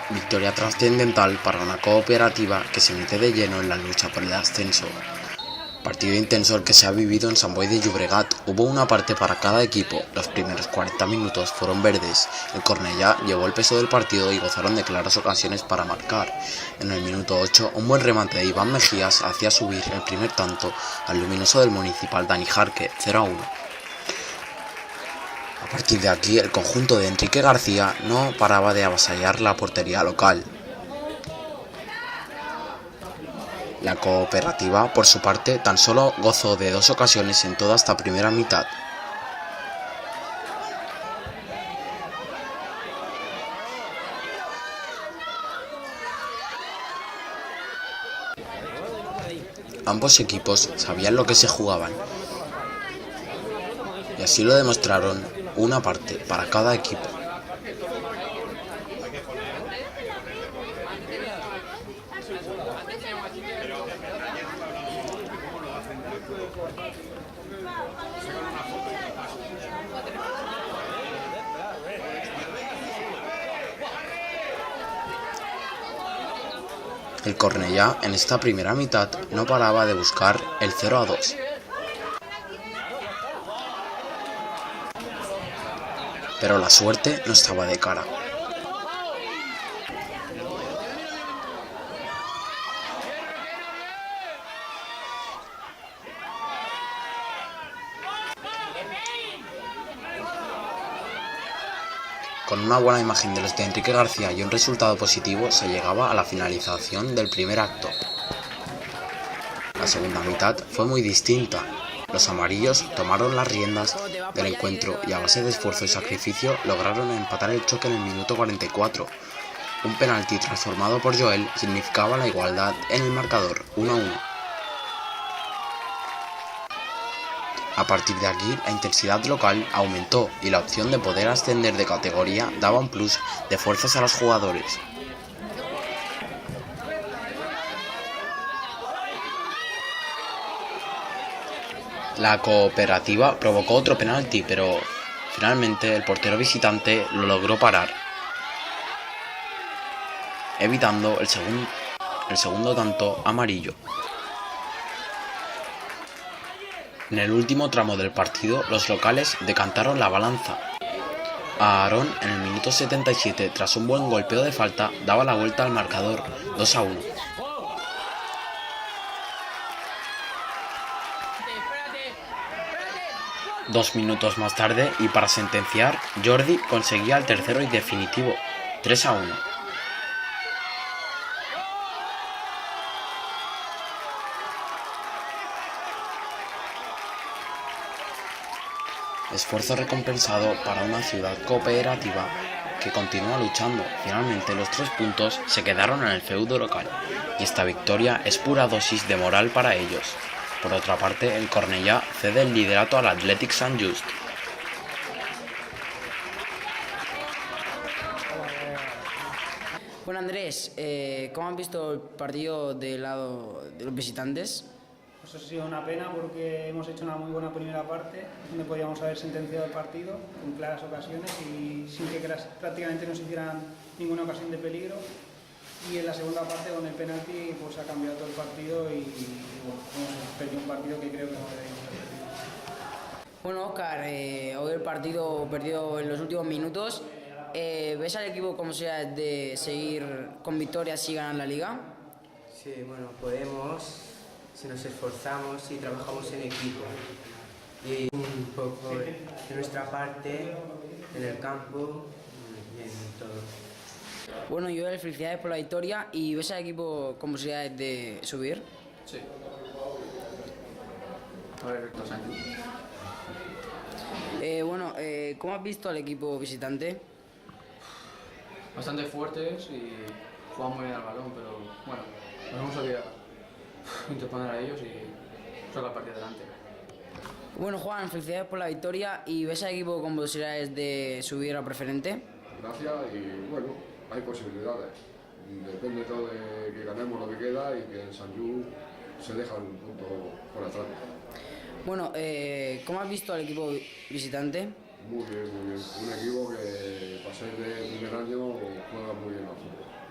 Victoria trascendental para una cooperativa que se mete de lleno en la lucha por el ascenso. Partido intenso el que se ha vivido en Sant Boi de Llobregat. Hubo una parte para cada equipo. Los primeros 40 minutos fueron verdes. El Cornellà llevó el peso del partido y gozaron de claras ocasiones para marcar. En el minuto 8, un buen remate de Iván Mejías hacía subir el primer tanto al luminoso del Municipal Dani Jarque, 0-1. A partir de aquí, el conjunto de Enrique García no paraba de avasallar la portería local. La cooperativa, por su parte, tan solo gozó de 2 ocasiones en toda esta primera mitad. Ambos equipos sabían lo que se jugaban, y así lo demostraron, una parte para cada equipo. El Cornellà en esta primera mitad no paraba de buscar el 0-2. Pero la suerte no estaba de cara. Con una buena imagen de los de Enrique García y un resultado positivo se llegaba a la finalización del primer acto. La segunda mitad fue muy distinta. Los amarillos tomaron las riendas del encuentro y a base de esfuerzo y sacrificio lograron empatar el choque en el minuto 44. Un penalti transformado por Joel significaba la igualdad en el marcador, 1-1. A partir de aquí, la intensidad local aumentó y la opción de poder ascender de categoría daba un plus de fuerzas a los jugadores. La cooperativa provocó otro penalti, pero finalmente el portero visitante lo logró parar, evitando el segundo tanto amarillo. En el último tramo del partido, los locales decantaron la balanza. Aarón, en el minuto 77, tras un buen golpeo de falta, daba la vuelta al marcador, 2-1. Dos minutos más tarde, y para sentenciar, Jordi conseguía el tercero y definitivo, 3-1. Esfuerzo recompensado para una ciudad cooperativa que continúa luchando. Finalmente los 3 puntos se quedaron en el feudo local y esta victoria es pura dosis de moral para ellos. Por otra parte, el Cornellà cede el liderato al Athletic Sant Just. Bueno, Andrés, ¿cómo han visto el partido del lado de los visitantes? Pues ha sido una pena porque hemos hecho una muy buena primera parte, donde podíamos haber sentenciado el partido con claras ocasiones y sin que prácticamente nos hicieran ninguna ocasión de peligro. Y en la segunda parte, con el penalti, pues ha cambiado todo el partido y bueno, hemos perdido un partido que creo que no debíamos haber perdido. Bueno, Óscar, hoy el partido perdió en los últimos minutos. ¿Ves al equipo como sea de seguir con victorias y ganar la liga? Sí, bueno, podemos si nos esforzamos y trabajamos en equipo. Y un poco de nuestra parte en el campo y en todo. Bueno, Joel, felicidades por la victoria. ¿Y ves al equipo con posibilidades de subir? Sí. A ver, Recto Sánchez. ¿Cómo has visto al equipo visitante? Bastante fuertes y juegan muy bien al balón, pero bueno, nos hemos sabido interponer a ellos y sacar el partido adelante. Bueno, Juan, felicidades por la victoria. ¿Y ves al equipo con posibilidades de subir a preferente? Gracias y bueno, hay posibilidades. Depende todo de que ganemos lo que queda y que en Sant Just se deja un punto por atrás. Bueno, ¿cómo has visto al equipo visitante? Muy bien, muy bien. Un equipo que para ser de primer año juega muy bien al fútbol.